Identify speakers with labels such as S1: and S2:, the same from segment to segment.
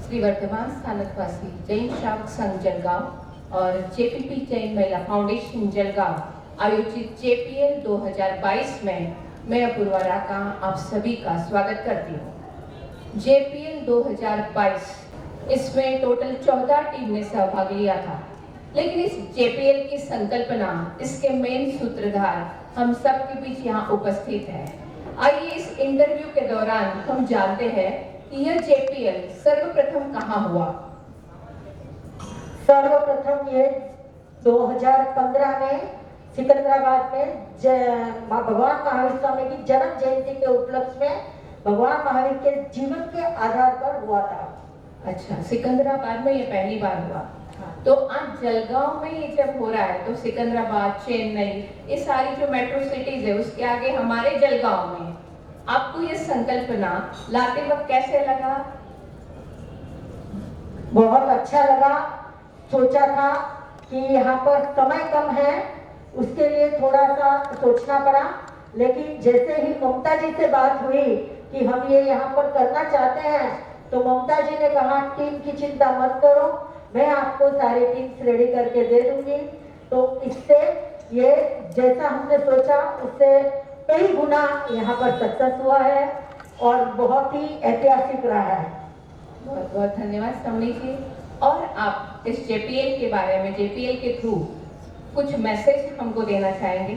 S1: श्री वर्धमान स्थानकवासी जैन श्रावक संघ जलगांव और जेपीपी जैन महिला फाउंडेशन जलगांव आयोजित जेपीएल 2022 में मैं अपूर्वा राका आप सभी का स्वागत करती हूँ। जेपीएल 2022 इसमें टोटल 14 टीम ने सहभाग लिया था, लेकिन इस जेपीएल की संकल्पना, इसके मेन सूत्रधार हम सब के बीच यहाँ उपस्थित है। आइए इस इंटरव्यू के दौरान हम जानते हैं कि यह जेपीएल सर्वप्रथम कहाँ हुआ।
S2: सर्वप्रथम ये 2015 में सिकंदराबाद में भगवान महावीर स्वामी की जन्म जयंती के उपलक्ष्य में भगवान महावीर के जीवन के आधार पर हुआ था।
S1: अच्छा, सिकंदराबाद में ये पहली बार हुआ।
S2: हाँ।
S1: तो आज जलगांव में ये जब हो रहा है तो सिकंदराबाद, चेन्नई, ये सारी जो मेट्रो सिटीज है उसके आगे हमारे जलगांव में आपको ये संकल्पना लाते वक्त कैसे लगा?
S2: बहुत अच्छा लगा। सोचा था कि यहाँ पर समय कम है, उसके लिए थोड़ा सा सोचना पड़ा, लेकिन जैसे ही ममता जी से बात हुई कि हम ये यहाँ पर करना चाहते हैं, तो ममता जी ने कहा टीम की चिंता मत करो, मैं आपको सारी टीम्स रेडी करके दे दूंगी। तो इससे ये जैसा हमने सोचा उससे कई गुना यहाँ पर सक्सेस हुआ है और बहुत ही ऐतिहासिक रहा है।
S1: बहुत बहुत धन्यवाद समनी जी। और आप इस जेपीएल के बारे में, जेपीएल के थ्रू कुछ मैसेज हमको देना चाहेंगे?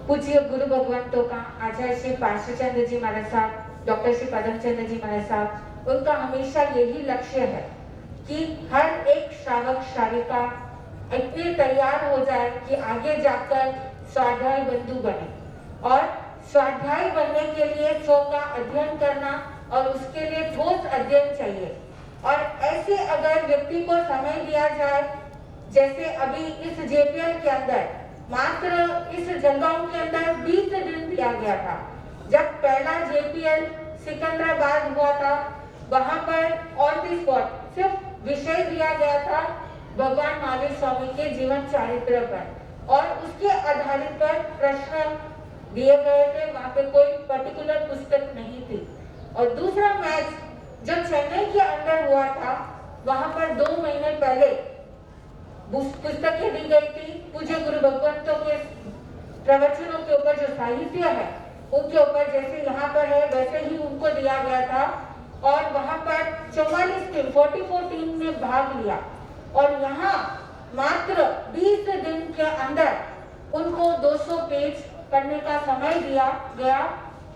S3: पूज्य गुरु भगवंतों का आचार्य श्री पार्श्वचंद्र जी महाराज साहब, डॉक्टर श्री पदमचंद्र जी महाराज साहब, उनका हमेशा यही लक्ष्य है कि हर एक श्रावक श्राविका इतने तैयार हो जाए कि आगे जाकर स्वाध्याय बंधु बने। और स्वाध्याय बनने के लिए सौ का अध्ययन करना और उसके लिए ठोस अध्ययन चाहिए। और ऐसे अगर व्यक्ति को समय दिया जाए, जैसे अभी इस जेपीएल के अंदर मात्र इस जलगांव के अंदर 20 दिन दिया गया था। जब पहला जेपीएल सिकंदराबाद हुआ था, वहां पर ऑन द स्पॉट सिर्फ विषय दिया गया था भगवान महावीर स्वामी के जीवन चरित्र पर, और उसके आधारित पर प्रश्न दिए गए थे। वहां पे कोई पर्टिकुलर पुस्तक नहीं थी। और दूसरा मैच जो चेन्नई के अंदर हुआ था, वहां पर 2 महीने पहले पुस्तकें दी गई थी। पूज्य गुरु भगवंतों के प्रवचनों के ऊपर जो साहित्य है उनके ऊपर जैसे यहाँ पर है वैसे ही उनको दिया गया था। और वहां पर 44 टीम, 44 टीम ने भाग लिया। और यहाँ मात्र 20 दिन के अंदर उनको 200 पेज पढ़ने का समय दिया गया।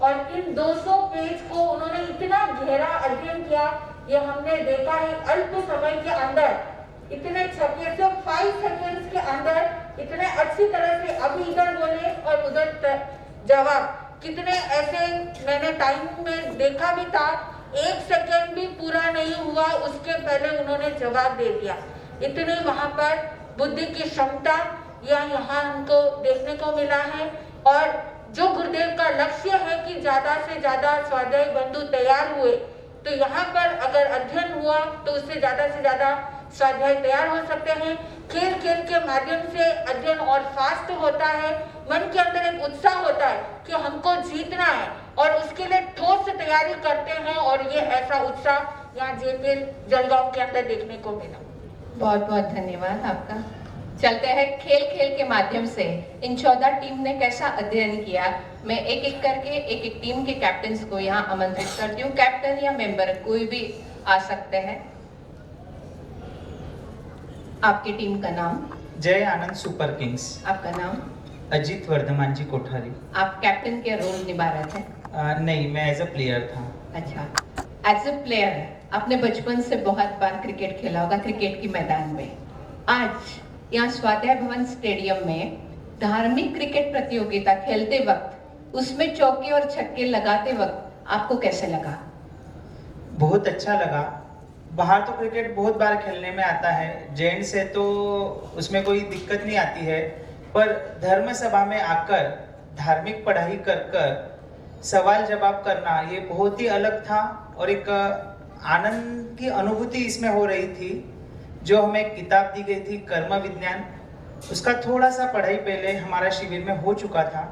S3: और इन 200 पेज को उन्होंने इतना गहरा अध्ययन किया, ये हमने देखा है अल्प समय के अंदर इतने छक्के, सिर्फ 5 सेकेंड्स के अंदर इतने अच्छी तरह से अभी इधर बोले और उधर जवाब। कितने ऐसे मैंने टाइम में देखा भी था, 1 सेकेंड भी पूरा नहीं हुआ उसके पहले उन्होंने जवाब दे दिया। इतनी वहां पर बुद्धि की क्षमता यहाँ हमको देखने को मिला है। और जो गुरुदेव का लक्ष्य है कि ज्यादा से ज्यादा स्वाध्याय बंधु तैयार हुए, तो यहाँ पर अगर अध्ययन हुआ तो उससे ज्यादा स्वाध्याय तैयार हो सकते हैं। खेल खेल के माध्यम से अध्ययन और फास्ट होता है। मन के अंदर एक उत्साह होता है कि हमको जीतना है और उसके लिए ठोस तैयारी करते हैं। और ये ऐसा उत्साह यहाँ जेपीएल जलगांव के अंदर देखने को मिला।
S1: बहुत बहुत धन्यवाद आपका। चलते हैं खेल खेल के माध्यम से इन 14 टीम ने कैसा अध्ययन किया। मैं एक एक करके एक टीम के कैप्टन को यहाँ आमंत्रित करती हूँ। कैप्टन या मेंबर कोई भी आ सकते हैं। आपकी टीम का नाम?
S4: जय आनंद सुपर किंग्स।
S1: आपका नाम?
S4: अजीत वर्धमान जी कोठारी।
S1: आप कैप्टन के रोल निभा रहे थे?
S4: नहीं, मैं एज अ प्लेयर था।
S1: अच्छा, एज अ प्लेयर आपने बचपन से बहुत बार क्रिकेट खेला होगा, क्रिकेट की मैदान में। आज यहाँ स्वाध्याय भवन स्टेडियम में धार्मिक क्रिकेट प्रतियोगिता खेलते वक्त उसमें चौके और छक्के लगाते वक्त आपको कैसे लगा?
S4: बहुत अच्छा लगा। बाहर तो क्रिकेट बहुत बार खेलने में आता है, जेंट से तो उसमें कोई दिक्कत नहीं आती है, पर धर्म सभा में आकर धार्मिक पढ़ाई कर कर सवाल जवाब करना ये बहुत ही अलग था। और एक आनंद की अनुभूति इसमें हो रही थी। जो हमें किताब दी गई थी कर्म विज्ञान, उसका थोड़ा सा पढ़ाई पहले हमारा शिविर में हो चुका था,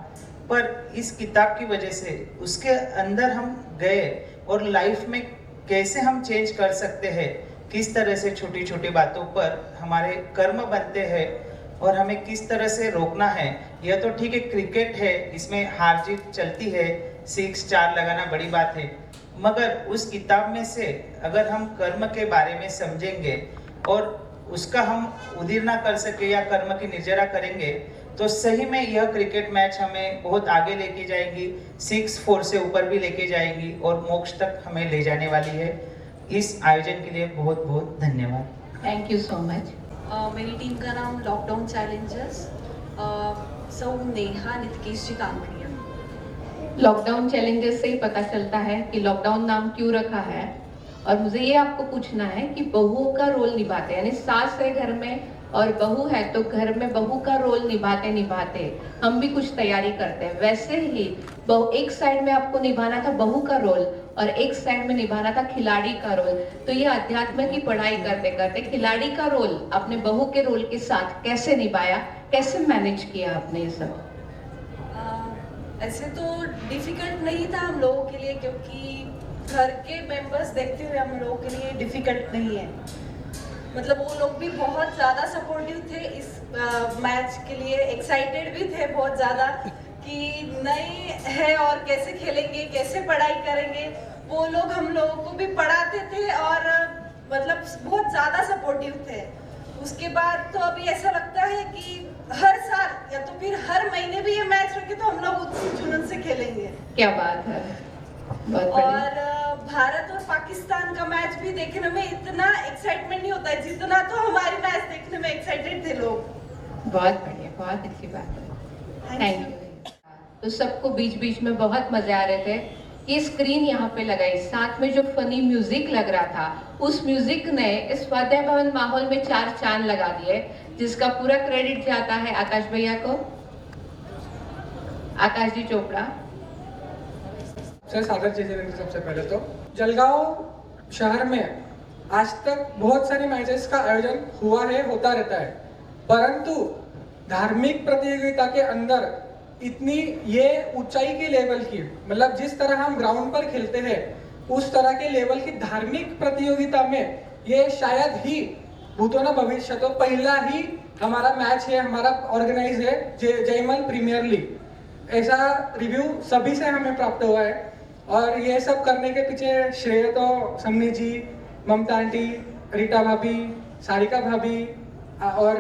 S4: पर इस किताब की वजह से उसके अंदर हम गए और लाइफ में कैसे हम चेंज कर सकते हैं, किस तरह से छोटी छोटी बातों पर हमारे कर्म बनते हैं और हमें किस तरह से रोकना है। यह तो ठीक है, क्रिकेट है, इसमें हार जीत चलती है, 6-4 लगाना बड़ी बात है, मगर उस किताब में से अगर हम कर्म के बारे में समझेंगे और उसका हम उदीर ना कर सके या कर्म की निर्जरा करेंगे तो सही में यह क्रिकेट मैच हमें बहुत आगे लेके जाएगी, 6-4 से ऊपर भी लेके जाएगी और मोक्ष तक हमें ले जाने वाली है। इस आयोजन के लिए बहुत बहुत धन्यवाद।
S1: Thank you so much.
S5: मेरी टीम का नाम लॉकडाउन चैलेंजर्स, सौ नेहा नितकेश जी काम किया।
S1: लॉकडाउन चैलेंजेस से ही पता चलता है कि लॉकडाउन नाम क्यों रखा है। और मुझे ये आपको पूछना है कि बहुओं का रोल निभाते, यानी सास है घर में और बहू है तो घर में बहू का रोल निभाते निभाते हम भी कुछ तैयारी करते हैं। वैसे ही एक साइड में आपको निभाना था बहू का रोल और एक साइड में निभाना था खिलाड़ी का रोल। तो ये अध्यात्म की पढ़ाई करते करते खिलाड़ी का रोल अपने बहू के रोल के साथ कैसे निभाया, कैसे मैनेज किया आपने ये सब?
S5: ऐसे तो डिफिकल्ट नहीं था हम लोगों के लिए, क्योंकि घर के मेंबर्स देखते हुए हम लोगों के लिए डिफिकल्ट नहीं है। मतलब वो लोग भी बहुत ज़्यादा सपोर्टिव थे इस मैच के लिए, एक्साइटेड भी थे बहुत ज़्यादा कि नए है और कैसे खेलेंगे, कैसे पढ़ाई करेंगे। वो लोग हम लोगों को भी पढ़ाते थे और मतलब बहुत ज़्यादा सपोर्टिव थे। उसके बाद तो अभी ऐसा लगता है कि हर साल या तो फिर हर महीने भी ये मैच रखे तो हम लोग उसी जुनून से खेलेंगे।
S1: क्या बात है, बहुत
S5: और
S1: बढ़िया।
S5: भारत और पाकिस्तान का मैच भी देखने में इतना एक्साइटमेंट नहीं होता है जितना तो हमारी मैच देखने में एक्साइटेड थे लोग।
S1: बहुत बढ़िया, बहुत अच्छी बात है, थैंक यू। तो सबको बीच बीच में बहुत मजे आ रहे थे। ये स्क्रीन यहाँ पे लगाई, साथ में जो फनी म्यूजिक लग रहा था उस म्यूजिक ने इस स्वाध्याय भवन माहौल में 4 चांद लगा दिए, जिसका पूरा क्रेडिट जाता है आकाश भैया को। आकाश जी चोपड़ा।
S6: सर सादर चीजें सबसे पहले तो जलगांव शहर में आज तक बहुत सारे मैचेस का आयोजन हुआ है, होता रहता है, परंतु धार्मिक प्रतियोगिता के अंदर इतनी ये ऊंचाई के लेवल की, मतलब जिस तरह हम ग्राउंड पर खेलते हैं उस तरह के लेवल की धार्मिक प्रतियोगिता में ये शायद ही भूतो न भविष्य तो पहला ही हमारा मैच है, हमारा ऑर्गेनाइज है जयमल प्रीमियर लीग। ऐसा रिव्यू सभी से हमें प्राप्त हुआ है और ये सब करने के पीछे श्रेय तो समनी जी, ममता आंटी, रीटा भाभी, सारिका भाभी और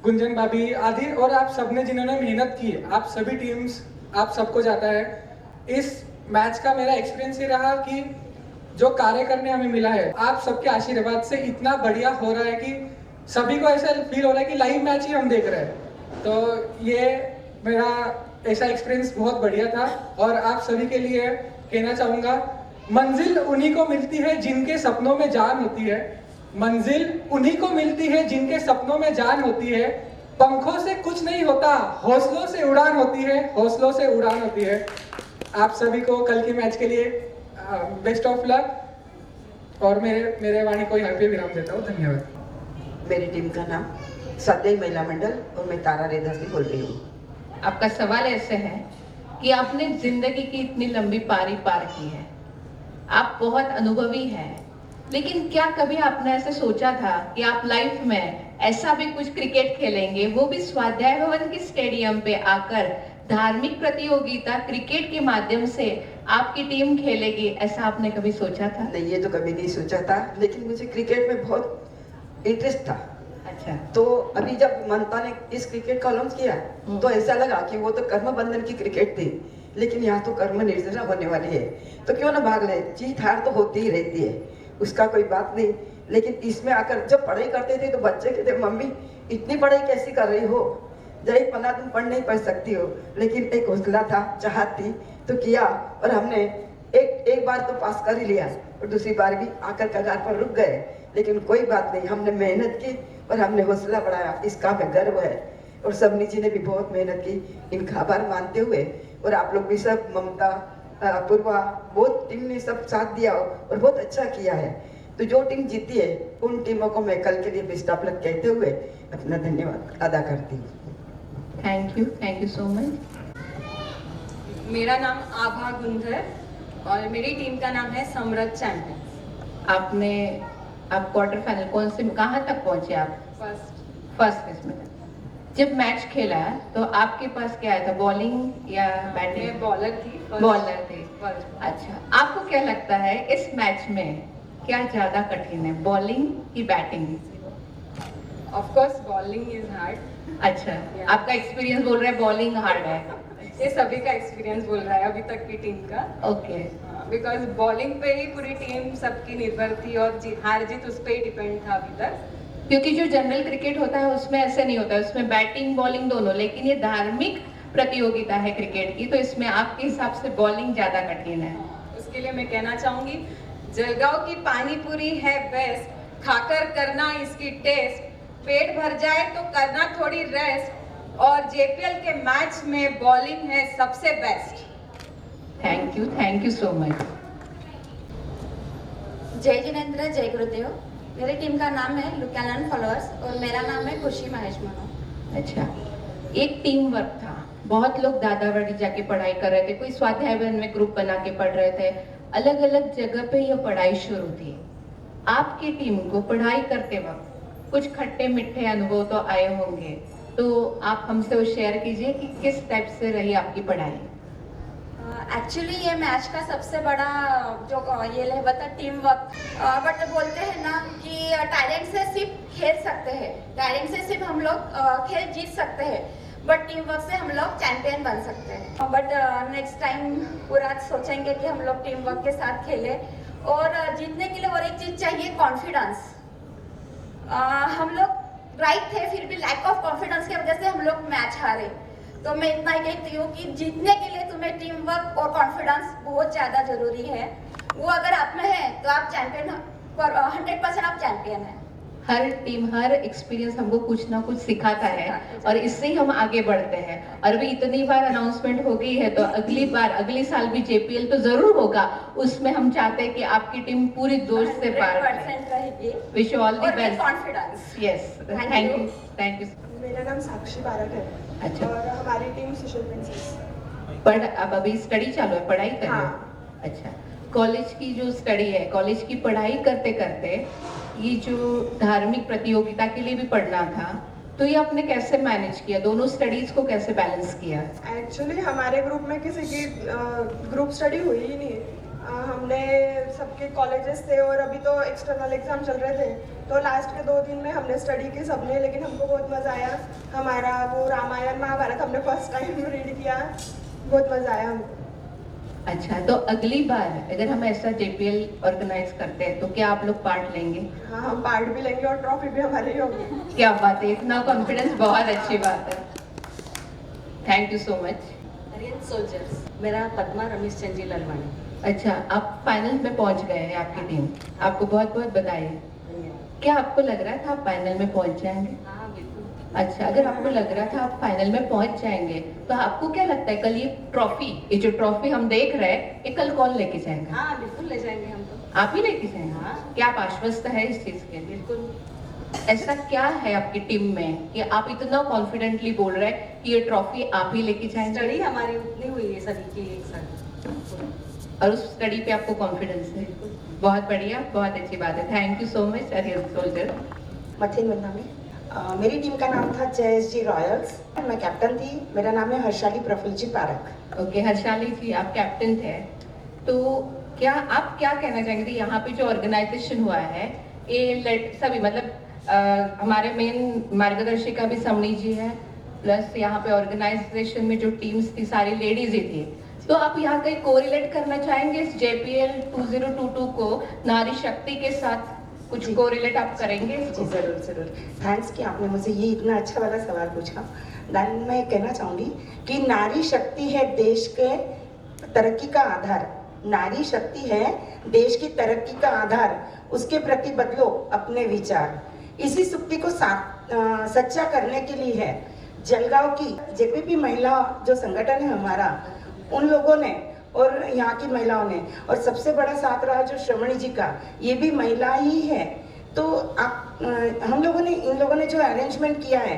S6: गुंजन भाभी आदि और आप सबने जिन्होंने मेहनत की, आप सभी टीम्स, आप सबको जाता है। इस मैच का मेरा एक्सपीरियंस ये रहा कि जो कार्य करने हमें मिला है आप सबके आशीर्वाद से इतना बढ़िया हो रहा है कि सभी को ऐसा फील हो रहा है कि लाइव मैच ही हम देख रहे हैं। तो ये मेरा ऐसा एक्सपीरियंस बहुत बढ़िया था और आप सभी के लिए कहना चाहूँगा, मंजिल उन्हीं को मिलती है जिनके सपनों में जान होती है, मंजिल उन्हीं को मिलती है जिनके सपनों में जान होती है। पंखों से कुछ नहीं होता, हौसलों से उड़ान होती है, हौसलों से उड़ान होती है। आप सभी को कल के मैच के लिए बेस्ट ऑफ लक और मेरे वाणी को यहाँ पे विराम देता हूँ। धन्यवाद।
S7: मेरी टीम का नाम स्वाध्याय महिला मंडल और मैं तारा रेदासी बोल रही हूँ।
S1: आपका सवाल ऐसे है कि आपने जिंदगी की इतनी लंबी पारी पार की है, आप बहुत अनुभवी हैं, लेकिन क्या कभी आपने ऐसे सोचा था कि आप लाइफ में ऐसा भी कुछ क्रिकेट खेलेंगे, वो भी स्वाध्याय भवन के स्टेडियम पे आकर धार्मिक प्रतियोगिता क्रिकेट के माध्यम से आपकी टीम खेलेगी, ऐसा आपने कभी सोचा था?
S7: नहीं, ये तो कभी नहीं सोचा था, लेकिन मुझे क्रिकेट में बहुत इंटरेस्ट था।
S1: अच्छा।
S7: तो अभी जब ममता ने इस क्रिकेट का लॉन्च किया तो ऐसा लगा कि वो तो कर्म बंधन की क्रिकेट थी, लेकिन यहाँ तो कर्म निर्जरा होने वाली है, तो क्यों ना भाग ले। जीत हार तो होती ही रहती है, उसका कोई बात नहीं। लेकिन इसमें आकर जब पढ़ाई करते थे तो बच्चे कहते मम्मी इतनी पढ़ाई कैसी कर रही हो, जय पन्ना तुम पढ़ नहीं पढ़ सकती हो। लेकिन एक हौसला था, चाहत थी तो किया और हमने एक बार तो पास कर ही लिया और दूसरी बार भी आकर कगार पर रुक गए। लेकिन कोई बात नहीं, हमने मेहनत की और हमने हौसला बढ़ाया, इसका हमें गर्व है। और सबनी जी ने भी बहुत मेहनत की, इनका आभार मानते हुए, और आप लोग भी सब, ममता, पूर्वा, बहुत टीम ने सब साथ दिया और बहुत अच्छा किया है। तो जो टीम जीती है उन टीमों को मैं कल के लिए बेस्ट ऑफ लक कहते हुए अपना धन्यवाद अदा करती हूँ।
S1: Thank you so much.
S8: मेरा नाम आभा गुंधर और मेरी टीम का नाम है समृद्ध चैंपियंस।
S1: आप क्वार्टर फाइनल कौन से कहाँ तक पहुंचे आप? फर्स्ट इसमें जब मैच खेला तो आपके पास क्या आया था, बॉलिंग या बैटिंग?
S8: मैं बॉलर थी।
S1: बॉलर थे। अच्छा, आपको क्या लगता है इस मैच में क्या ज्यादा कठिन है, बॉलिंग की batting?
S8: Of course bowling is hard.
S1: अच्छा, आपका एक्सपीरियंस बोल रहा है बॉलिंग हार्ड है?
S8: ये सभी का एक्सपीरियंस बोल रहा है अभी तक की टीम का।
S1: ओके।
S8: बिकॉज बॉलिंग पे ही पूरी टीम सबकी निर्भर थी और हार जीत उस पर ही डिपेंड था अभी तक।
S1: क्योंकि जो जनरल क्रिकेट होता है उसमें ऐसे नहीं होता है, उसमें बैटिंग बॉलिंग दोनों, लेकिन ये धार्मिक प्रतियोगिता है क्रिकेट की, तो इसमें आपके हिसाब से बॉलिंग ज्यादा कठिन है।
S8: उसके लिए मैं कहना चाहूंगी जलगांव की पानी पूरी है बेस्ट, खाकर करना इसकी टेस्ट, पेट भर जाए तो करना थोड़ी रेस्ट, और जेपीएल के मैच में बॉलिंग है सबसे best.
S1: Thank you so much.
S9: जय जिनेंद्र, जय गुरुदेव। मेरी टीम का नाम है लुक्यानन फॉलोअर्स और मेरा नाम है खुशी महेश मनो।
S1: अच्छा, एक टीम वर्क था, बहुत लोग दादावाड़ी जाके पढ़ाई कर रहे थे, कोई स्वाध्याय वन में ग्रुप बना के पढ़ रहे थे, अलग अलग जगह पे ये पढ़ाई शुरू थी। आपकी टीम को पढ़ाई करते वक्त कुछ खट्टे मीठे अनुभव तो आए होंगे, तो आप हमसे वो शेयर कीजिए कि किस टाइप से रही आपकी पढ़ाई?
S9: एक्चुअली ये मैच का सबसे बड़ा जो ये लेवल था टीम वर्क। बट बोलते हैं ना कि टैलेंट से सिर्फ खेल सकते हैं, टैलेंट से सिर्फ हम लोग खेल जीत सकते हैं, बट टीम वर्क से हम लोग चैंपियन बन सकते हैं। बट नेक्स्ट टाइम पूरा सोचेंगे कि हम लोग टीम वर्क के साथ खेलें, और जीतने के लिए और एक चीज चाहिए, कॉन्फिडेंस। हम लोग राइट थे, फिर भी लैक ऑफ कॉन्फिडेंस की वजह से हम लोग मैच हारे। तो मैं इतना ही कहती हूँ कि जीतने के लिए तुम्हें टीम वर्क और कॉन्फिडेंस बहुत ज़्यादा जरूरी है। वो अगर आप में है तो आप चैंपियन, 100% आप चैंपियन हैं।
S1: हर टीम, हर एक्सपीरियंस हमको कुछ ना कुछ सिखाता है और इससे ही हम आगे बढ़ते हैं। और अभी इतनी बार अनाउंसमेंट हो गई है तो अगली बार, अगले साल भी जेपीएल तो जरूर होगा, उसमें हम चाहते हैं कि आपकी टीम पूरी जोश से पार
S9: रहेगी।
S1: Wish you all the best.
S9: Confidence.
S1: Yes, thank you.
S10: मेरा नाम साक्षी बारक है।
S1: अच्छा।
S10: और हमारी टीम सोशल प्रिंसेस।
S1: अब अभी स्टडी चालू है, पढ़ाई कर रहे हैं?
S10: हाँ।
S1: अच्छा, कॉलेज की जो स्टडी है, कॉलेज की पढ़ाई करते करते ये जो धार्मिक प्रतियोगिता के लिए भी पढ़ना था, तो ये आपने कैसे मैनेज किया, दोनों स्टडीज को कैसे बैलेंस किया?
S10: एक्चुअली हमारे ग्रुप में किसी की ग्रुप स्टडी हुई ही नहीं। हमने सबके कॉलेजेस थे और अभी तो एक्सटर्नल एग्जाम चल रहे थे, तो लास्ट के 2 दिन में हमने स्टडी की सबने, लेकिन हमको बहुत मज़ा आया। हमारा वो रामायण महाभारत हमने फर्स्ट टाइम रीड किया, बहुत मज़ा आया हमको।
S1: अच्छा, तो अगली बार अगर हम ऐसा जेपीएल ऑर्गेनाइज करते हैं तो क्या आप लोग पार्ट लेंगे?
S10: हाँ, हम पार्ट भी लेंगे और ट्रॉफी भी हमारी होगी।
S1: क्या बात है, इतना कॉन्फिडेंस, बहुत अच्छी बात है। Thank you so much.
S11: Aryan soldiers, मेरा पद्मा रमेश चंदी ललवानी।
S1: अच्छा, आप फाइनल में पहुंच गए हैं, आपकी टीम, आपको बहुत बहुत बधाई। क्या आपको लग रहा था आप फाइनल में पहुंच जाएंगे?
S11: हाँ बिल्कुल।
S1: अच्छा, अगर आपको लग रहा था आप फाइनल में पहुंच जाएंगे, तो आपको क्या लगता है कल ये ट्रॉफी, ये जो ट्रॉफी हम देख रहे हैं, ये कल कौन लेके जाएगा?
S11: हाँ बिल्कुल ले जाएंगे हम तो।
S1: आप ही लेके जाएंगे?
S11: हाँ।
S1: क्या आप आश्वस्त है इस चीज के?
S11: बिल्कुल।
S1: ऐसा क्या है आपकी टीम में कि आप इतना कॉन्फिडेंटली बोल रहे हैं कि ये ट्रॉफी आप ही लेके जाएंगे?
S11: स्टडी हमारी उतनी हुई है सभी की एक साथ,
S1: और उस स्टडी पे आपको कॉन्फिडेंस है? बहुत बढ़िया, बहुत अच्छी बात है। Thank you so much Aryan soldier.
S12: मथिन बदनामी। मेरी टीम का नाम था JSG रॉयल्स, मैं कैप्टन थी। मेरा नाम है हर्षाली प्रफुल्ल जी पारक।
S1: ओके, हर्षाली जी, आप कैप्टन थे, तो क्या आप क्या कहना चाहेंगे कि यहाँ पे जो ऑर्गेनाइजेशन हुआ है, ये सभी मतलब हमारे मेन मार्गदर्शिका भी समणी जी है, प्लस यहाँ पे ऑर्गेनाइजेशन में जो टीम्स थी सारी लेडीज ही थी, तो आप यहाँ कहीं कोरिलेट करना चाहेंगे इस JPL 2022 को नारी शक्ति के साथ? कुछ कोरिलेट आप करेंगे?
S12: जी जरूर जरूर, थैंक्स कि आपने मुझे ये इतना अच्छा वाला सवाल पूछा। देन मैं कहना चाहूँगी कि नारी शक्ति है देश के तरक्की का आधार। नारी शक्ति है देश की तरक्की का आधार, उसके प्रति बदलो अपने विचार। इसी सुक्ति को सच्चा करने के लिए है जलगांव की JPP महिला जो संगठन है हमारा, उन लोगों ने और यहाँ की महिलाओं ने, और सबसे बड़ा साथ रहा जो श्रवणी जी का, ये भी महिला ही है। तो आप हम लोगों ने, इन लोगों ने जो अरेंजमेंट किया है,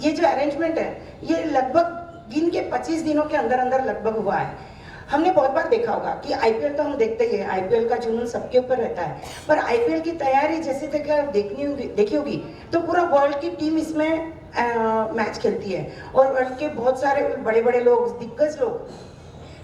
S12: ये जो अरेंजमेंट है ये लगभग गिन के 25 दिनों के अंदर अंदर लगभग हुआ है। हमने बहुत बार देखा होगा कि आईपीएल तो हम देखते ही हैं, आईपीएल का जुनून सबके ऊपर रहता है, पर आईपीएल की तैयारी जैसे देखी होगी तो पूरा वर्ल्ड की टीम इसमें मैच खेलती है और वर्ल्ड के बहुत सारे बड़े बड़े लोग, दिग्गज लोग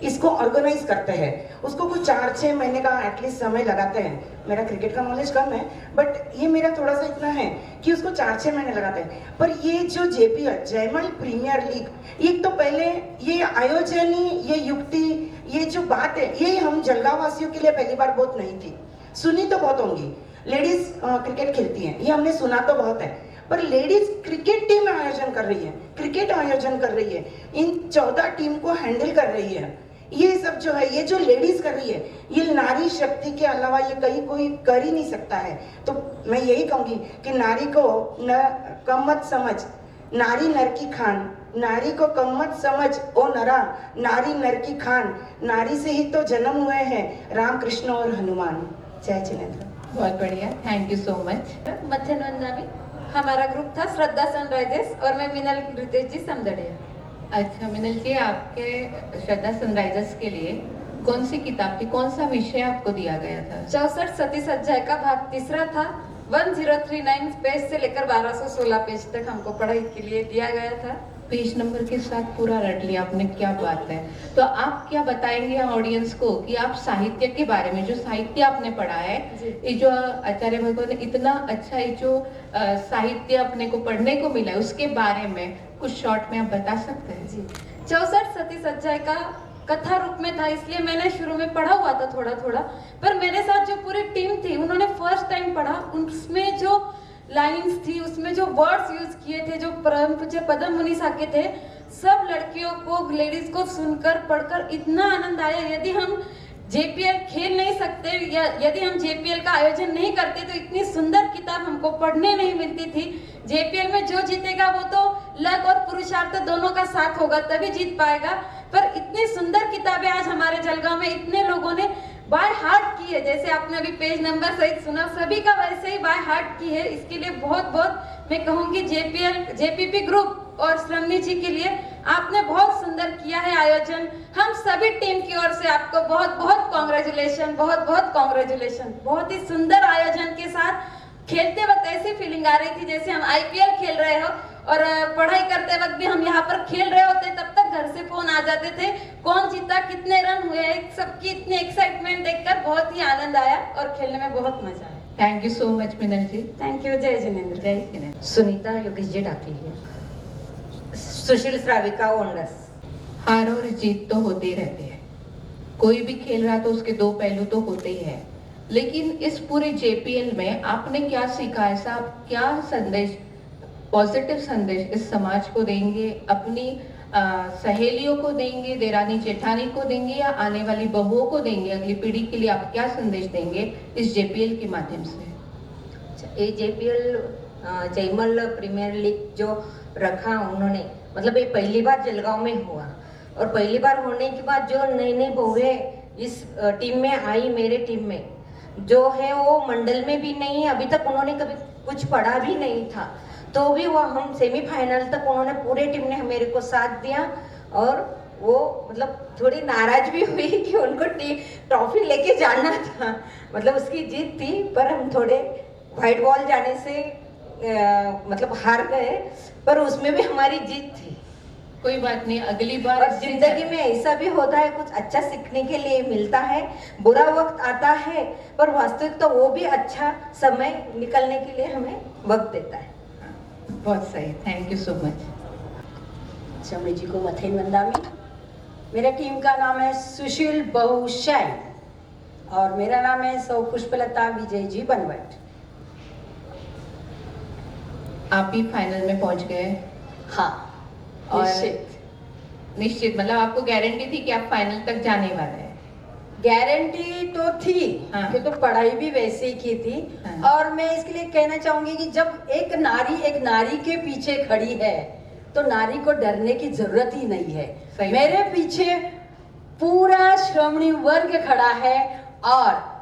S12: इसको ऑर्गेनाइज करते हैं। उसको कुछ 4-6 महीने का एटलीस्ट समय लगाते हैं। मेरा क्रिकेट का नॉलेज कम है, बट ये मेरा थोड़ा सा इतना है कि उसको 4-6 महीने लगाते हैं। पर ये जो जेपीएल, जयमल प्रीमियर लीग, एक तो पहले ये आयोजनी, ये युक्ति, ये जो बात है, ये हम जलगांव वासियों के लिए पहली बार बहुत नई थी। सुनी तो बहुत होंगी, लेडीज क्रिकेट खेलती हैं, ये हमने सुना तो बहुत है, पर लेडीज क्रिकेट टीम आयोजन कर रही है, क्रिकेट आयोजन कर रही है, इन 14 टीम को हैंडल कर रही है। ये सब जो है, ये जो लेडीज कर रही है, ये नारी शक्ति के अलावा ये कहीं कोई कर ही नहीं सकता है। तो मैं यही कहूंगी कि नारी को न कम मत समझ, नारी नर की खान, नारी को कम मत समझ ओ नरा, नारी नर की खान, नारी से ही तो जन्म हुए हैं राम कृष्ण और हनुमान। जय जिनेंद्र।
S1: बहुत बढ़िया, थैंक यू सो मच।
S8: मथन वंदामी, हमारा ग्रुप था श्रद्धा सनराइजर्स और मैं मिनल रितेश जी समदड़िया।
S1: अच्छा मिनल जी, आपके श्रद्धा सनराइजर्स के लिए कौन सी किताब थी, कौन सा विषय आपको दिया गया था?
S8: 64 सती सज्जाए का भाग 3 था। 1039 पेज से लेकर 1216 पेज तक हमको पढ़ाई के लिए दिया गया था।
S1: पेज नंबर के साथ पूरा रट लिया आपने, क्या बात है। तो आप क्या बताएंगे ऑडियंस को कि आप साहित्य के बारे में, जो साहित्य आपने पढ़ा है, ये जो आचार्य भगवान ने इतना अच्छा ये जो साहित्य अपने को पढ़ने को मिला है, उसके बारे में कुछ शॉर्ट में आप बता सकते हैं?
S8: जी, 64 सती सज्जाए का कथा रूप में था, इसलिए मैंने शुरू में पढ़ा हुआ था थोड़ा थोड़ा, पर मेरे साथ जो पूरी टीम थी उन्होंने फर्स्ट टाइम पढ़ा। उसमें जो लाइंस थी, उसमें जो वर्ड्स यूज किए थे, जो परम पूज्य पदम मुनि साके थे, सब लड़कियों को, लेडीज को सुनकर पढ़कर इतना आनंद आया। यदि हम जेपीएल खेल नहीं सकते या यदि हम जेपीएल का आयोजन नहीं करते तो इतनी सुंदर किताब हमको पढ़ने नहीं मिलती थी। जेपीएल में जो जीतेगा वो तो लक और पुरुषार्थ दोनों का साथ होगा, तभी जीत पाएगा। पर इतनी सुंदर किताबें आज हमारे जलगांव में इतने लोगों ने बाय हार्ट की है, जैसे आपने अभी पेज नंबर सहित सुना, सभी का वैसे ही बाय हार्ट की है। इसके लिए बहुत बहुत मैं कहूँगी जेपीपी ग्रुप और श्रमनी जी के लिए आपने बहुत सुंदर किया है आयोजन। हम सभी टीम की ओर से आपको बहुत बहुत कॉन्ग्रेचुलेशन, बहुत बहुत कॉन्ग्रेचुलेशन। बहुत ही सुंदर आयोजन के साथ खेलते वक्त ऐसी फीलिंग आ रही थी जैसे हम आईपीएल खेल रहे हो, और पढ़ाई करते वक्त भी हम यहाँ पर खेल रहे होते, तब तक घर से फोन आ जाते थे, कौन जीता, कितने रन हुए, सबकी इतनी एक्साइटमेंट देखकर बहुत ही आनंद आया और खेलने में बहुत मजा आया।
S1: Thank you so much Minal ji.
S8: Thank you. जय जिनेंद्र।
S1: जय जिनेंद्र।
S11: सुनीता योगेश जी डाकली है, सुशील श्राविका ओनर्स।
S1: हार और जीत तो होते रहते हैं, कोई भी खेल रहा तो उसके दो पहलू तो होते ही हैं, लेकिन इस पूरे जेपीएल में आपने क्या सीखा, ऐसा आप क्या संदेश, पॉजिटिव संदेश इस समाज को देंगे, अपनी सहेलियों को देंगे, देरानी जेठानी को देंगे, या आने वाली बहुओं को देंगे, अगली पीढ़ी के लिए आप क्या संदेश देंगे इस जेपीएल के माध्यम से?
S11: ये जेपीएल जयमल प्रीमियर लीग जो रखा उन्होंने, मतलब ये पहली बार जलगांव में हुआ, और पहली बार होने के बाद जो नई नई बहुएं इस टीम में आई, मेरे टीम में जो है वो मंडल में भी नहीं है, अभी तक उन्होंने कभी कुछ पढ़ा भी नहीं था, तो भी वो हम सेमीफाइनल तक उन्होंने, पूरे टीम ने मेरे को साथ दिया, और वो मतलब थोड़ी नाराज भी हुई कि उनको ट्रॉफी लेके जाना था, मतलब उसकी जीत थी, पर हम थोड़े व्हाइट बॉल जाने से मतलब हार गए, पर उसमें भी हमारी जीत थी।
S1: कोई बात नहीं, अगली बार।
S11: और जिंदगी में ऐसा भी होता है, कुछ अच्छा सीखने के लिए मिलता है, बुरा वक्त आता है, पर वास्तविक तो वो भी अच्छा समय निकलने के लिए हमें वक्त देता है।
S1: बहुत सही, थैंक यू सो मच।
S13: चमड़ी जी को मथेन वंदामी। मेरे टीम का नाम है सुशील बहुशैन और मेरा नाम है सौ पुष्पलता विजय जी बनवट।
S1: आप भी फाइनल में पहुंच गए?
S13: हाँ,
S1: और निश्चित मतलब आपको गारंटी थी कि आप फाइनल तक जाने वाले हैं?
S13: गारंटी तो थी,
S1: हाँ।
S13: कि तो पढ़ाई भी वैसे ही की थी,
S1: हाँ।
S13: और मैं इसके लिए कहना चाहूंगी कि जब एक नारी के पीछे खड़ी है तो नारी को डरने की जरूरत ही नहीं है। मेरे पीछे पूरा श्रमणी वर्ग खड़ा है, और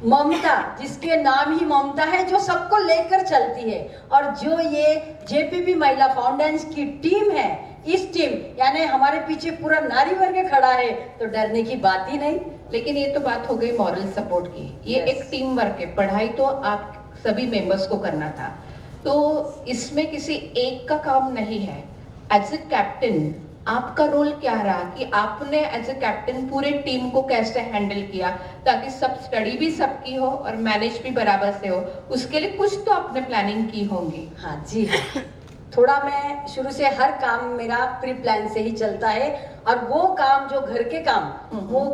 S13: ममता, जिसके नाम ही ममता है, जो सबको लेकर चलती है, और जो ये जेपीपी महिला फाउंडेशन की टीम है, इस टीम यानी हमारे पीछे पूरा नारी वर्ग खड़ा है तो डरने की बात ही नहीं।
S1: लेकिन ये तो बात हो गई मॉरल सपोर्ट की, ये
S13: Yes.
S1: एक टीम वर्क है, पढ़ाई तो आप सभी मेंबर्स को करना था, तो इसमें किसी एक का काम नहीं है। एज ए कैप्टन आपका रोल क्या रहा कि आपने एज ए कैप्टन पूरे टीम को कैसे हैंडल किया ताकि सब स्टडी भी सबकी हो और मैनेज भी बराबर से हो, उसके लिए कुछ तो आपने प्लानिंग की होंगी।
S13: हाँ जी हाँ, थोड़ा मैं शुरू से हर काम मेरा प्री प्लान से ही चलता है और वो काम जो घर के काम वो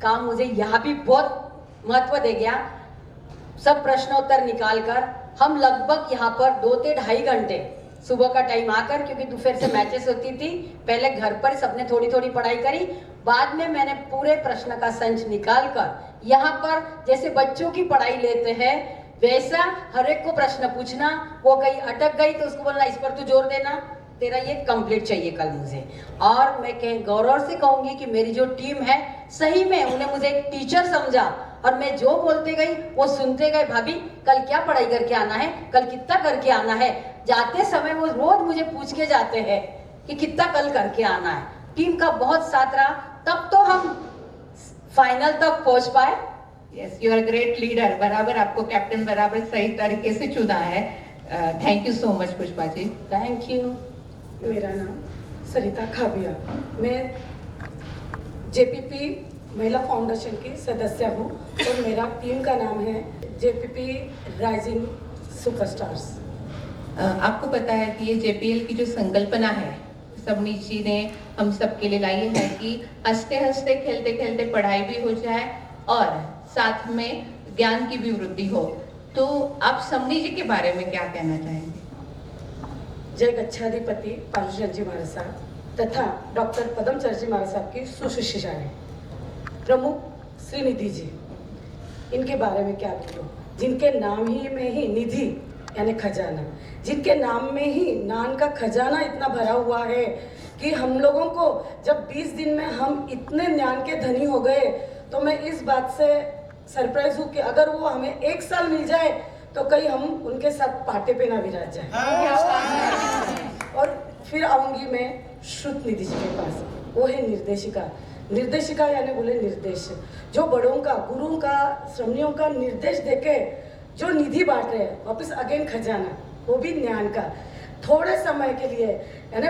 S13: काम मुझे यहाँ भी बहुत महत्व दे गया। सब प्रश्नोत्तर निकाल कर हम लगभग यहाँ पर 2 से 2.5 घंटे सुबह का टाइम आकर, क्योंकि दोपहर से मैचेस होती थी, पहले घर पर सबने थोड़ी थोड़ी पढ़ाई करी, बाद में मैंने पूरे प्रश्न का संच निकाल कर यहाँ पर जैसे बच्चों की पढ़ाई लेते हैं वैसा हर एक को प्रश्न पूछना, वो कहीं अटक गई तो उसको बोलना इस पर तू जोर देना, तेरा ये कंप्लीट चाहिए कल मुझे। और मैं गौरव से कहूंगी कि मेरी जो टीम है सही में उन्हें मुझे एक टीचर समझा और मैं जो बोलते गई वो सुनते गए। भाभी कल क्या पढ़ाई करके आना है, कल कितना करके आना है, जाते समय वो रोज मुझे पूछ के जाते हैं कि कितना कल करके आना है। टीम का बहुत साथ रहा, तब तो हम फाइनल तक पहुंच पाए।
S1: Yes, you are great leader, बराबर आपको कैप्टन बराबर सही तरीके से चुना है। Thank you so much Pushpa ji.
S13: Thank you.
S14: मेरा नाम सरिता खाबिया, मैं जेपीपी महिला फाउंडेशन की सदस्य हूँ और मेरा टीम का नाम है जेपीपी राइजिंग सुपरस्टार्स।
S1: आपको पता है कि ये जेपीएल की जो संकल्पना है सबनी जी ने हम सबके लिए लाई है कि हंसते हंसते खेलते खेलते पढ़ाई भी हो जाए और साथ में ज्ञान की भी वृद्धि हो। तो आप समनी जी के बारे में क्या कहना चाहेंगे?
S14: जय गच्छाधिपति पालूचंद जी महाराज साहब तथा डॉक्टर पदमचंद जी महाराज साहब की सुशिष्याएं, प्रमुख श्रीनिधि जी, इनके बारे में क्या बोलूं, जिनके नाम ही में ही निधि यानी खजाना, जिनके नाम में ही नान का खजाना इतना भरा हुआ है कि हम लोगों को जब 20 दिन में हम इतने ज्ञान के धनी हो गए तो मैं इस बात से सरप्राइज हूँ कि अगर वो हमें 1 साल मिल जाए तो कहीं हम उनके साथ पाटे पे ना विराज जाए। और फिर आऊंगी मैं श्रुत निधि जी के पास, वो है निर्देशिका। निर्देशिका यानी बोले निर्देश, जो बड़ों का, गुरुओं का, श्रमणियों का निर्देश देके जो निधि बांट रहे हैं, वापस अगेन खजाना, वो भी ज्ञान का। थोड़े समय के लिए यानी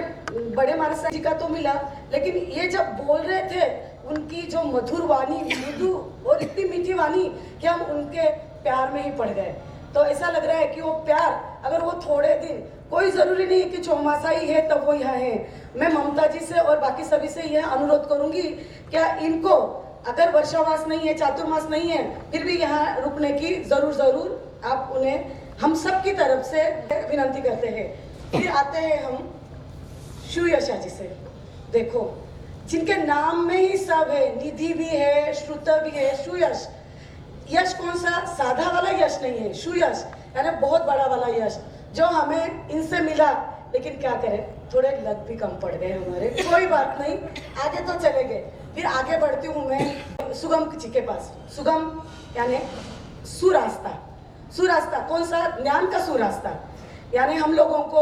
S14: बड़े महाराज जी का तो मिला, लेकिन ये जब बोल रहे थे उनकी जो मधुर वाणी, मृदु और इतनी मीठी वाणी कि हम उनके प्यार में ही पड़ गए। तो ऐसा लग रहा है कि वो प्यार अगर वो थोड़े दिन, कोई जरूरी नहीं कि चौमासा ही है तब वो यहाँ है। मैं ममता जी से और बाकी सभी से यह अनुरोध करूंगी, क्या इनको अगर वर्षावास नहीं है, चातुर्मास नहीं है, फिर भी यहाँ रुकने की जरूर आप उन्हें हम सब की तरफ से विनती करते हैं। फिर आते हैं हम सुयशा जी से। देखो जिनके नाम में ही सब है, निधि भी है, श्रुत भी है, सुयश। यश कौन सा साधा वाला यश नहीं है, सुयश यानी बहुत बड़ा वाला यश जो हमें इनसे मिला। लेकिन क्या करें, थोड़े लग भी कम पड़ गए हमारे, कोई बात नहीं, आगे तो चले गए। फिर आगे बढ़ती हूँ मैं सुगम जी के पास। सुगम यानी सुरास्ता। सुरास्ता कौन सा? ज्ञान का सुरास्ता। यानी हम लोगों को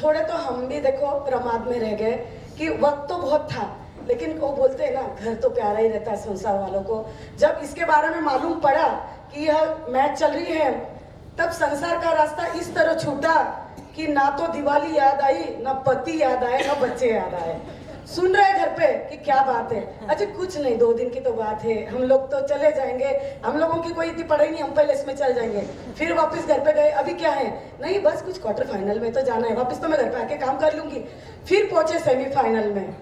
S14: थोड़े तो हम भी देखो प्रमाद में रह गए कि वक्त तो बहुत था, लेकिन वो बोलते हैं ना, घर तो प्यारा ही रहता है संसार वालों को। जब इसके बारे में मालूम पड़ा कि यह मैच चल रही है, तब संसार का रास्ता इस तरह छूटा कि ना तो दिवाली याद आई, ना पति याद आए, ना बच्चे याद आए। सुन रहे घर पे कि क्या बात है, अच्छा कुछ नहीं, 2 दिन की तो बात है, हम लोग तो चले जाएंगे, हम लोगों की कोई इतनी पढ़ाई नहीं, हम पहले इसमें चल जाएंगे। फिर वापस घर पे गए, अभी क्या है, नहीं बस कुछ क्वार्टर फाइनल में तो जाना है, वापस तो मैं घर पे आके काम कर लूंगी। फिर पहुंचे सेमीफाइनल में,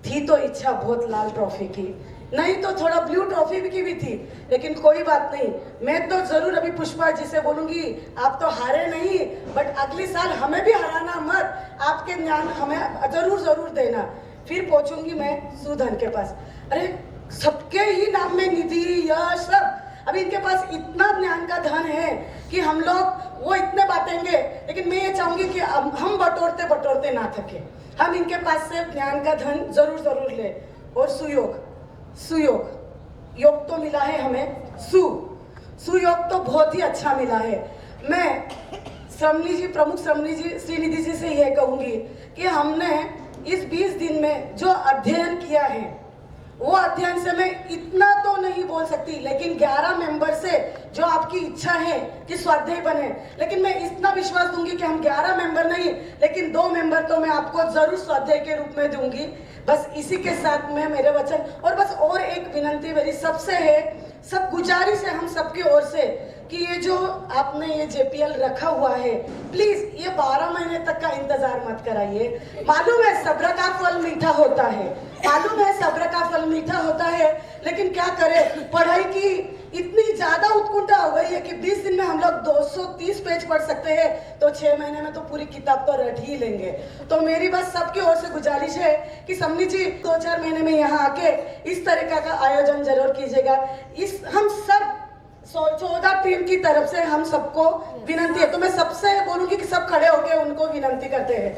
S14: थी तो इच्छा बहुत लाल ट्रॉफी की, नहीं तो थोड़ा ब्लू ट्रॉफी की भी थी, लेकिन कोई बात नहीं। मैं तो जरूर अभी पुष्पा जी से बोलूंगी, आप तो हारे नहीं, बट अगले साल हमें भी हराना मत, आपके ज्ञान हमें जरूर देना। फिर पहुंचूंगी मैं सुधन के पास। अरे सबके ही नाम में निधि, यश, सब, अभी इनके पास इतना ज्ञान का धन है कि हम लोग वो इतने बांटेंगे, लेकिन मैं ये चाहूंगी कि हम बटोरते ना थके, हम इनके पास से ज्ञान का धन जरूर ले। और सुयोग योग तो मिला है हमें, सुयोग तो बहुत ही अच्छा मिला है। मैं श्रमणी जी, प्रमुख श्रमणी जी, श्रीनिधि जी से यह कहूंगी कि हमने इस 20 दिन में जो अध्ययन किया है वो अध्ययन से मैं इतना तो नहीं बोल सकती, लेकिन 11 मेंबर से जो आपकी इच्छा है कि स्वाध्याय बने, लेकिन मैं इतना विश्वास दूंगी कि हम 11 मेंबर नहीं लेकिन 2 मेंबर तो मैं आपको जरूर स्वाध्याय के रूप में दूंगी। बस इसी के साथ में मेरे वचन और बस और एक विनंती मेरी सबसे है, सब गुजारिश है हम सबकी ओर से कि ये जो आपने ये JPL रखा हुआ है, प्लीज ये 12 महीने तक का इंतजार मत कराइए। मालूम है सब्र का फल मीठा होता है, मालूम है सब्र का फल मीठा होता है, लेकिन क्या करें, पढ़ाई की इतनी ज्यादा उत्कंठा हो गई है कि 20 दिन में हम लोग 230 पेज पढ़ सकते हैं, तो 6 महीने में तो पूरी किताब तो रट ही लेंगे। तो मेरी बस सबकी ओर से गुजारिश है कि समनी जी 2-4 महीने में यहाँ आके इस तरीका का आयोजन जरूर कीजिएगा। इस हम सब 14 टीम की तरफ से हम सबको विनंती है, तो मैं सबसे बोलूंगी कि सब खड़े होकर उनको विनंती करते हैं।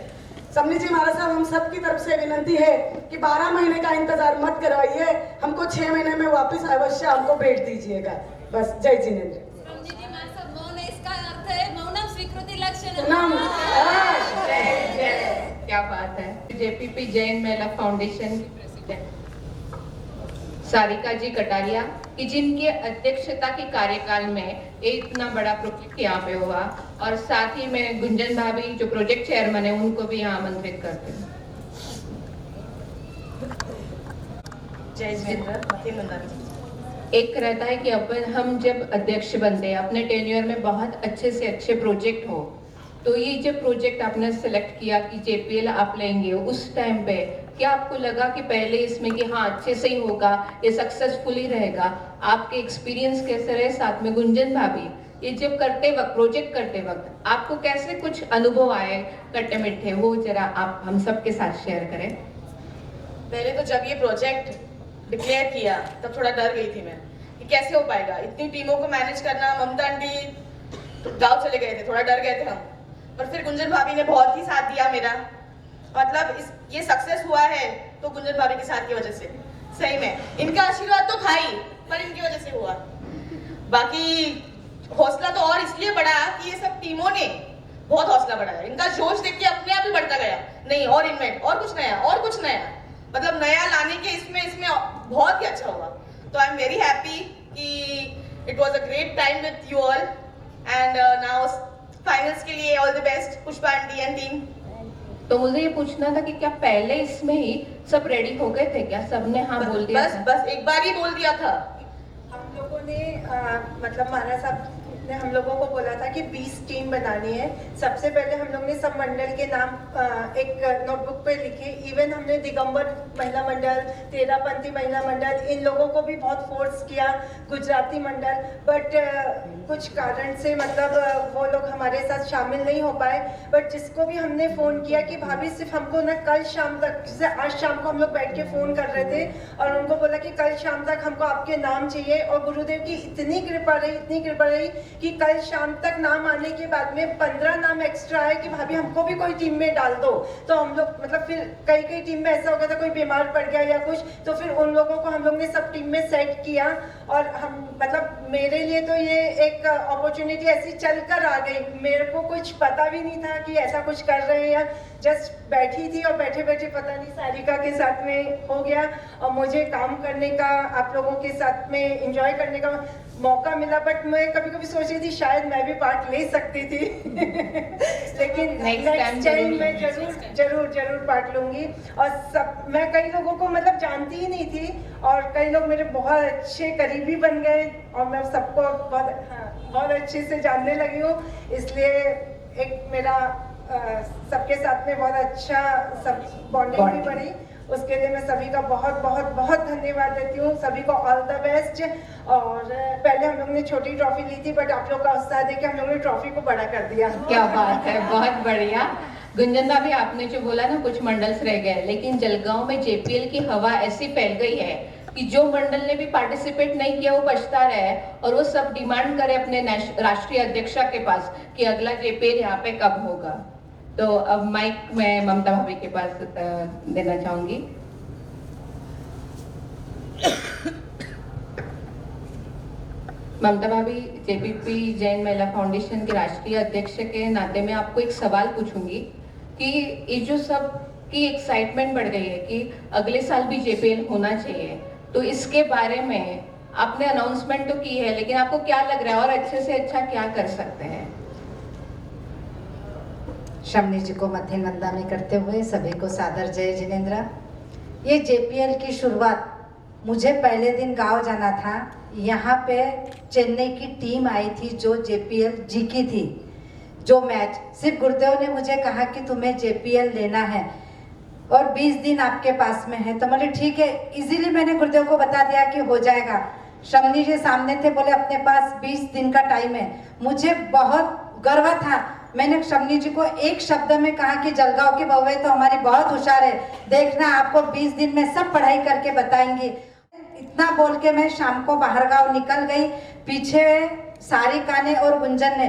S14: समनी जी महाराज साहब, हम सब की तरफ से विनंती है कि 12 महीने का इंतजार मत करवाइए, हमको 6 महीने में वापस अवश्य हमको भेज दीजिएगा। बस जय जिनेन्द्र।
S1: क्या बात है। JPP जैन महिला फाउंडेशन की प्रेसिडेंट सारिका जी कटारिया कि जिनकी अध्यक्षता के कार्यकाल में इतना बड़ा प्रोजेक्ट यहाँ पे हुआ, और साथ ही मैं गुंजन भाभी जो प्रोजेक्ट चेयरमैन है उनको भी यहाँ आमंत्रित करती हूँ।
S15: जय जिनेन्द्र।
S1: एक रहता है कि अपन हम जब अध्यक्ष बनते हैं अपने टेन्योर में बहुत अच्छे से अच्छे प्रोजेक्ट हो, तो ये जो प्रोजेक्ट आपने सेलेक्ट किया कि JPL आप लेंगे, उस टाइम पे क्या आपको लगा कि पहले इसमें कि हाँ अच्छे से ही होगा, ये सक्सेसफुली रहेगा? आपके एक्सपीरियंस कैसे रहे? साथ में गुंजन भाभी, ये जब करते वक्त प्रोजेक्ट करते वक्त आपको कैसे कुछ अनुभव आए खट्टे मीठे, वो जरा आप हम सबके साथ शेयर करें।
S15: पहले तो जब ये प्रोजेक्ट डिक्लेयर किया तब थोड़ा डर गई थी मैं कि कैसे हो पाएगा, इतनी टीमों को मैनेज करना। ममता आंटी गाँव चले गए थे, थोड़ा डर गए थे हम, पर फिर गुंजन भाभी ने बहुत ही साथ दिया मेरा। मतलब ये सक्सेस हुआ है तो गुंजन भाभी के साथ की वजह से, सही में इनका आशीर्वाद तो था ही, पर इनकी वजह से हुआ। बाकी हौसला तो और इसलिए बढ़ा कि ये सब टीमों ने बहुत हौसला बढ़ाया, इनका जोश देख के अपने आप ही बढ़ता गया। नहीं और इन्वेंट और कुछ नया और कुछ नया, मतलब नया लाने के इसमें बहुत ही अच्छा हुआ। तो आई एम वेरी हैप्पी कि it was a great time with you all and now finals के लिए all the best Pushpa aunty and team.
S1: तो मुझे ये पूछना था कि क्या पहले इसमें ही सब रेडी हो गए थे क्या? सबने हाँ बोल दिया?
S15: बस एक बार ही बोल दिया था।
S10: हम लोगों ने मतलब महाराज साहब ने हम लोगों को बोला था कि 20 टीम बनानी है। सबसे पहले हम लोग ने सब मंडल के नाम एक नोटबुक पे लिखे। इवन हमने दिगंबर महिला मंडल, तेरापंथी महिला मंडल, इन लोगों को भी बहुत फोर्स किया, गुजराती मंडल, बट कुछ कारण से मतलब वो लोग हमारे साथ शामिल नहीं हो पाए। बट जिसको भी हमने फ़ोन किया कि भाभी सिर्फ हमको ना कल शाम तक, जैसे आज शाम को हम लोग बैठ के फ़ोन कर रहे थे और उनको बोला कि कल शाम तक हमको आपके नाम चाहिए, और गुरुदेव की इतनी कृपा रही कि कल शाम तक नाम आने के बाद में 15 नाम एक्स्ट्रा आए कि भाभी हमको भी कोई टीम में डाल दो। तो हम लोग मतलब फिर कई टीम में ऐसा हो गया था, कोई बीमार पड़ गया या कुछ, तो फिर उन लोगों को हम लोग ने सब टीम में सेट किया। और हम मतलब मेरे लिए तो ये एक अपॉर्चुनिटी ऐसी चल कर आ गई, मेरे को कुछ पता भी नहीं था कि ऐसा कुछ कर रहे हैं। जस्ट बैठी थी और बैठे बैठे पता नहीं सारिका के साथ में हो गया, और मुझे काम करने का, आप लोगों के साथ में एंजॉय करने का मौका मिला। बट मैं कभी कभी सोच रही थी शायद मैं भी पार्ट ले सकती थी लेकिन नेक्स्ट टाइम मैं जरूर पार्ट लूंगी। और सब मैं कई लोगों को मतलब जानती ही नहीं थी, और कई लोग मेरे बहुत अच्छे करीबी बन गए, और मैं सबको बहुत अच्छे से जानने लगी हूँ। इसलिए एक मेरा सबके साथ में बहुत अच्छा सब बॉन्डिंग भी बनी। उसके लिए मैं सभी का बहुत बहुत बहुत धन्यवाद देती हूँ, सभी को ऑल द बेस्ट। और पहले हम लोग ने छोटी ट्रॉफी ली थी, बट आप लोग का उत्साह देख के हम लोग ने ट्रॉफी को बड़ा कर दिया।
S1: क्या बात है, बहुत बढ़िया। गुंजन भाभी, आपने जो बोला ना कुछ मंडल्स रह गए, लेकिन जलगांव में JPL की हवा ऐसी फैल गई है कि जो मंडल ने भी पार्टिसिपेट नहीं किया वो पछता रहा है, और वो सब डिमांड करे अपने राष्ट्रीय अध्यक्षा के पास कि अगला JPL यहाँ पे कब होगा। तो अब माइक मैं ममता भाभी के पास देना चाहूंगी। ममता भाभी, JPP जैन महिला फाउंडेशन के राष्ट्रीय अध्यक्ष के नाते मैं आपको एक सवाल पूछूंगी कि ये जो सब की एक्साइटमेंट बढ़ गई है कि अगले साल भी JPL होना चाहिए। तो इसके बारे में आपने अनाउंसमेंट तो की है, लेकिन आपको क्या लग रहा है और अच्छे से अच्छा क्या कर सकते हैं?
S16: शमनी जी को मध्य नंदा में करते हुए सभी को सादर जय जिनेन्द्र। ये JPL की शुरुआत, मुझे पहले दिन गांव जाना था, यहाँ पे चेन्नई की टीम आई थी जो JPL जीती थी। जो मैच सिर्फ गुरुदेव ने मुझे कहा कि तुम्हें JPL लेना है और 20 दिन आपके पास में है, तो बोले ठीक है। इजीली मैंने गुरुदेव को बता दिया कि हो जाएगा। शमनी जी सामने थे, बोले अपने पास 20 दिन का टाइम है। मुझे बहुत गर्व था। मैंने शमनी जी को एक शब्द में कहा कि जलगांव की बहुएं तो हमारी बहुत होशियार है, देखना आपको 20 दिन में सब पढ़ाई करके बताएंगी। इतना बोल के मैं शाम को बाहर गाँव निकल गई। पीछे सारिका ने और गुंजन ने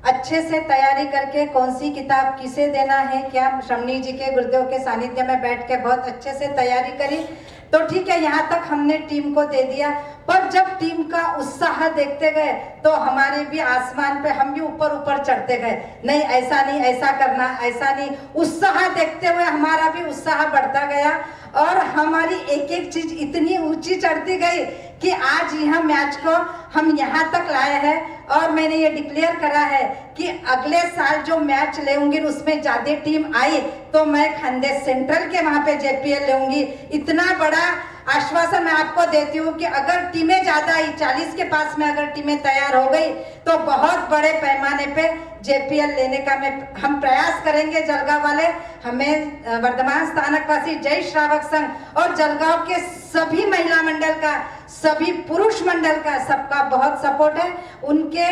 S16: अच्छे से तैयारी करके कौन सी किताब किसे देना है क्या, शमनी जी के गुरुदेव के सानिध्य में बैठ के बहुत अच्छे से तैयारी करी। तो ठीक है, यहाँ तक हमने टीम को दे दिया। पर जब टीम का उत्साह देखते गए तो हमारे भी आसमान पे हम भी ऊपर ऊपर चढ़ते गए। नहीं ऐसा नहीं, ऐसा करना, ऐसा नहीं। उत्साह देखते हुए हमारा भी उत्साह बढ़ता गया और हमारी एक एक चीज इतनी ऊंची चढ़ती गई कि आज यह मैच को हम यहाँ तक लाए हैं। और मैंने ये डिक्लेयर करा है कि अगले साल जो मैच लेंगी उसमें ज्यादा टीम आई तो मैं खानदेश सेंट्रल के वहाँ पे JPL लेंगी। इतना बड़ा आश्वासन मैं आपको देती हूँ कि अगर टीमें ज्यादा आई, 40 के पास में अगर टीमें तैयार हो गई तो बहुत बड़े पैमाने पे JPL लेने का हम प्रयास करेंगे। जलगांव वाले, हमें वर्धमान स्थानकवासी जय श्रावक संघ और जलगांव के सभी महिला मंडल का, सभी पुरुष मंडल का, सबका बहुत सपोर्ट है। उनके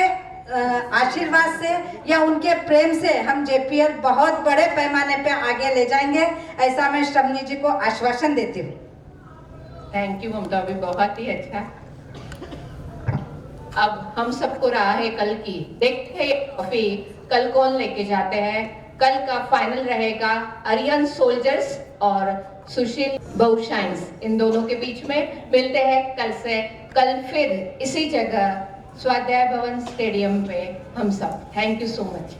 S16: आशीर्वाद से या उनके प्रेम से हम JPL बहुत बड़े पैमाने पे आगे ले जाएंगे, ऐसा मैं शमनी जी को आश्वासन देती हूँ।
S1: थैंक यू ममता, भी बहुत ही अच्छा। अब हम सबको रहा है कल की, देखते हैं ट्रॉफी कल कौन लेके जाते हैं। कल का फाइनल रहेगा आर्यन सोल्जर्स और सुशील बहुशाइंस, इन दोनों के बीच में। मिलते हैं कल से, कल फिर इसी जगह स्वाध्याय भवन स्टेडियम पे हम सब। Thank you so much.